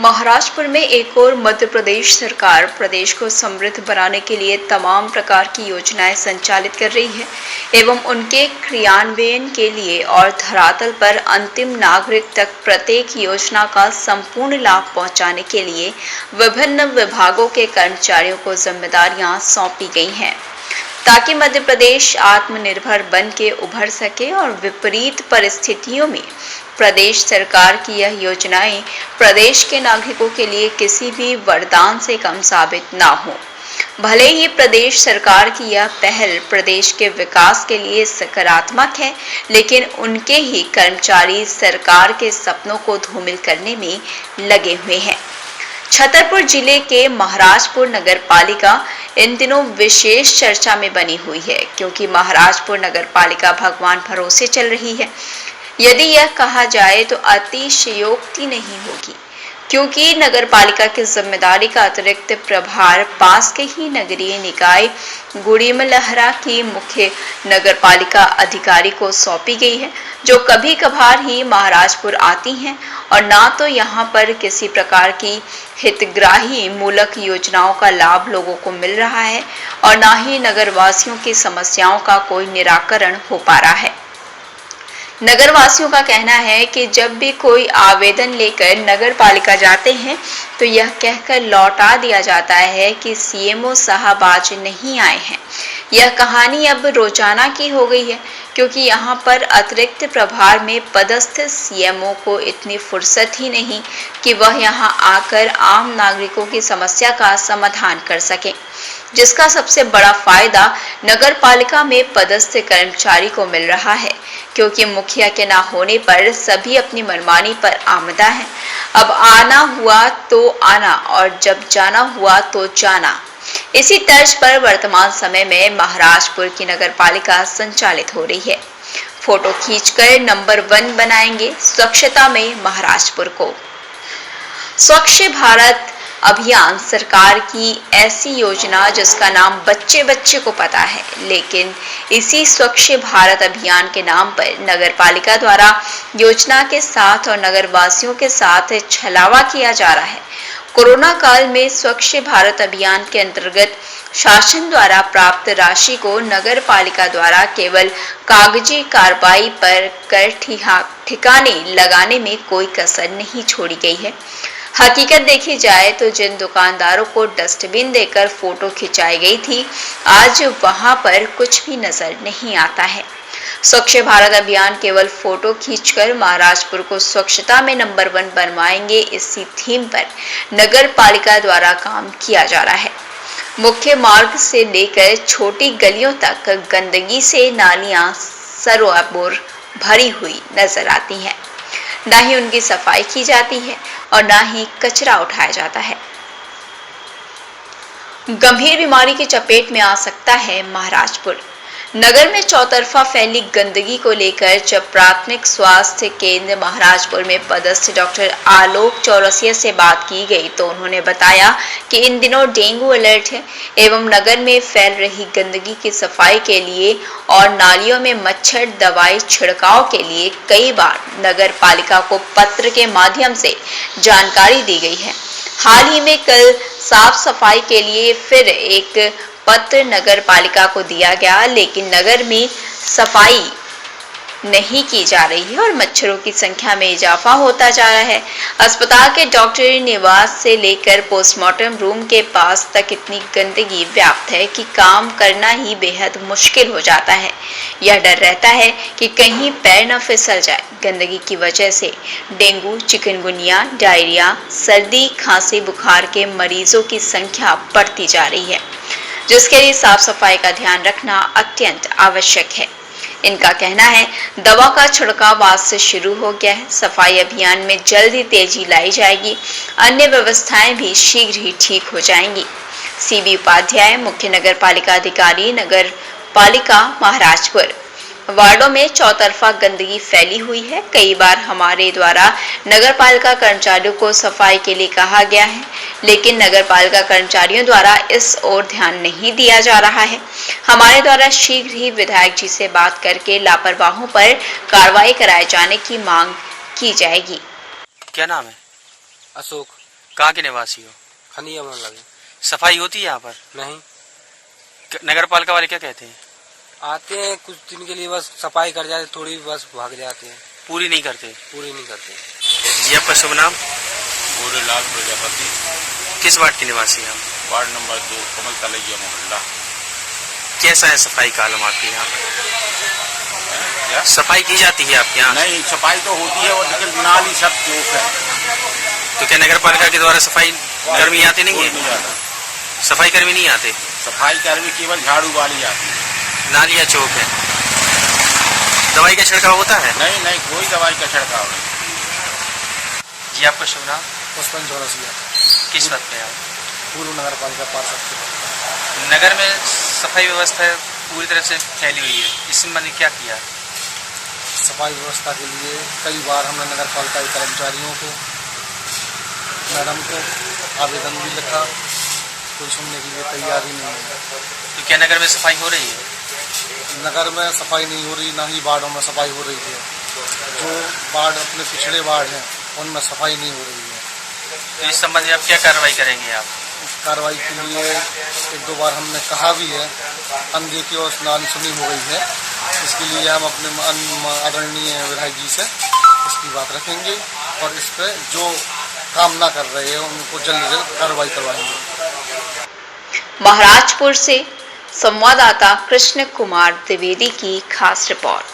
महाराष्ट्र में एक और मध्य प्रदेश सरकार प्रदेश को समृद्ध बनाने के लिए तमाम प्रकार की योजनाएं संचालित कर रही है एवं उनके क्रियान्वयन के लिए और धरातल पर अंतिम नागरिक तक प्रत्येक योजना का संपूर्ण लाभ पहुंचाने के लिए विभिन्न विभागों के कर्मचारियों को जिम्मेदारियां सौंपी गई हैं ताकि मध्य प्रदेश आत्मनिर्भर बन के उभर सके और विपरीत परिस्थितियों में प्रदेश सरकार की यह योजनाएं प्रदेश के नागरिकों के लिए किसी भी वरदान से कम साबित ना हो। भले ही प्रदेश सरकार की यह पहल प्रदेश के विकास के लिए सकारात्मक है, लेकिन उनके ही कर्मचारी सरकार के सपनों को धूमिल करने में लगे हुए हैं। छतरपुर जिले के महाराजपुर नगर पालिका इन दिनों विशेष चर्चा में बनी हुई है, क्योंकि महाराजपुर नगर पालिका भगवान भरोसे चल रही है। यदि यह कहा जाए तो अतिशयोक्ति नहीं होगी, क्योंकि नगर पालिका की जिम्मेदारी का अतिरिक्त प्रभार पास के ही नगरीय निकाय गुड़ीमलहरा की मुख्य नगर पालिका अधिकारी को सौंपी गई है, जो कभी कभार ही महाराजपुर आती हैं और ना तो यहाँ पर किसी प्रकार की हितग्राही मूलक योजनाओं का लाभ लोगों को मिल रहा है और ना ही नगरवासियों की समस्याओं का कोई निराकरण हो पा रहा है। नगरवासियों का कहना है कि जब भी कोई आवेदन लेकर नगर पालिका जाते हैं तो यह कहकर लौटा दिया जाता है कि सीएमओ साहब आज नहीं आए हैं। यह कहानी अब रोजाना की हो गई है, क्योंकि यहाँ पर अतिरिक्त प्रभार में पदस्थ सीएमओ को इतनी फुर्सत ही नहीं कि वह यहाँ आकर आम नागरिकों की समस्या का समाधान कर सकें, जिसका सबसे बड़ा फायदा नगर पालिका में पदस्थ कर्मचारी को मिल रहा है, क्योंकि मुखिया के ना होने पर सभी अपनी मनमानी पर आमदा है। अब आना हुआ तो आना और जब जाना हुआ तो जाना। इसी तर्ज पर वर्तमान समय में महाराजपुर की नगर पालिका संचालित हो रही है। फोटो खींचकर नंबर 1 बनाएंगे स्वच्छता में महाराजपुर को। स्वच्छ भारत अभियान सरकार की ऐसी योजना जिसका नाम बच्चे बच्चे को पता है, लेकिन इसी स्वच्छ भारत अभियान के नाम पर नगर पालिका द्वारा योजना के साथ और नगरवासियों के साथ छलावा किया जा रहा है। कोरोना काल में स्वच्छ भारत अभियान के अंतर्गत शासन द्वारा प्राप्त राशि को नगर पालिका द्वारा केवल कागजी कार्रवाई पर कर ठिकाने लगाने में कोई कसर नहीं छोड़ी गई है। हकीकत देखी जाए तो जिन दुकानदारों को डस्टबिन देकर फोटो खिंचाई गई थी, आज वहां पर कुछ भी नजर नहीं आता है। स्वच्छ भारत अभियान केवल फोटो खींचकर महाराजपुर को स्वच्छता में नंबर 1 बनवाएंगे, इसी थीम पर नगर पालिका द्वारा काम किया जा रहा है। मुख्य मार्ग से लेकर छोटी गलियों तक गंदगी से नालियां सरोवर भरी हुई नजर आती हैं। ना ही उनकी सफाई की जाती है और ना ही कचरा उठाया जाता है। गंभीर बीमारी की चपेट में आ सकता है महाराजपुर। नगर में चौतरफा फैली गंदगी को लेकर जब प्राथमिक स्वास्थ्य केंद्र महाराजपुर में पदस्थ डॉक्टर आलोक चौरसिया से बात की गई तो उन्होंने बताया कि इन दिनों डेंगू अलर्ट है एवं नगर में फैल रही गंदगी की सफाई के लिए और नालियों में मच्छर दवाई छिड़काव के लिए कई बार नगर पालिका को पत्र के माध्यम से जानकारी दी गई है। हाल ही में कल साफ सफाई के लिए फिर एक पत्र नगर पालिका को दिया गया, लेकिन नगर में सफाई नहीं की जा रही है और मच्छरों की संख्या में इजाफा होता जा रहा है। अस्पताल के डॉक्टरी निवास से लेकर पोस्टमार्टम रूम के पास तक इतनी गंदगी व्याप्त है कि काम करना ही बेहद मुश्किल हो जाता है। यह डर रहता है कि कहीं पैर न फिसल जाए। गंदगी की वजह से डेंगू, चिकनगुनिया, डायरिया, सर्दी, खांसी, बुखार के मरीजों की संख्या बढ़ती जा रही है, जिसके लिए साफ सफाई का ध्यान रखना अत्यंत आवश्यक है। इनका कहना है दवा का छिड़काव आज से शुरू हो गया है। सफाई अभियान में जल्द ही तेजी लाई जाएगी। अन्य व्यवस्थाएं भी शीघ्र ही ठीक हो जाएंगी। सीबी उपाध्याय, मुख्य नगर पालिका अधिकारी, नगर पालिका महाराजपुर। वार्डों में चौतरफा गंदगी फैली हुई है। कई बार हमारे द्वारा नगर पालिका कर्मचारियों को सफाई के लिए कहा गया है, लेकिन नगर पालिका कर्मचारियों द्वारा इस ओर ध्यान नहीं दिया जा रहा है। हमारे द्वारा शीघ्र ही विधायक जी से बात करके लापरवाहों पर कार्रवाई कराए जाने की मांग की जाएगी। क्या नाम है? अशोक। कहाँ के निवासी हो? खनिया में लगे। सफाई होती है यहाँ पर? नहीं। नगर पालिका वाले क्या कहते हैं? आते हैं कुछ दिन के लिए, बस सफाई कर जाते, थोड़ी बस भाग जाते हैं। पूरी नहीं करते? पूरी नहीं करते। जी आपका शुभ नाम? गोरेलाल प्रजापति। किस वार्ड के निवासी हैं? वार्ड नंबर 2 कमल तलैया मोहल्ला। कैसा है सफाई का आलम आपके यहाँ? क्या सफाई की जाती है आपके यहाँ? नहीं, सफाई तो होती है और लेकिन नाली सब चौक है। तो क्या नगर पालिका के द्वारा सफाई कर्मी आते नहीं कोई है? नहीं आता। सफाई कर्मी नहीं आते? सफाई कर्मी केवल झाड़ू वाली आती है। नाली या चौक है? दवाई का छिड़काव होता है? नहीं नहीं, कोई दवाई का छिड़काव नहीं। जी आपका शुभ नाम? पुष्पन चौरसिया। किस पद पे आप? पूर्व नगर पालिका पार्षद। नगर में सफाई व्यवस्था पूरी तरह से फैली हुई है, इस संबंध में क्या किया? सफाई व्यवस्था के लिए कई बार हमने नगर पालिका के कर्मचारियों को, मैडम को आवेदन भी लिखा, कोई सुनने के लिए तैयार ही नहीं है। तो क्या नगर में सफाई हो रही है? नगर में सफाई नहीं हो रही, ना ही वार्डों में सफाई हो रही है। जो वार्ड अपने पिछड़े वार्ड हैं उनमें सफाई नहीं हो रही है। तो इस संबंध में आप क्या कार्रवाई करेंगे? आप कार्रवाई के लिए 1-2 बार हमने कहा भी है, अनदेखी और अनसुनी हो गई है। इसके लिए हम अपने आदरणीय विधायक जी से इसकी बात रखेंगे और इस पर जो काम ना कर रहे हैं उनको जल्द से जल्द कार्रवाई करवाएंगे। महाराजपुर से संवाददाता कृष्ण कुमार द्विवेदी की खास रिपोर्ट।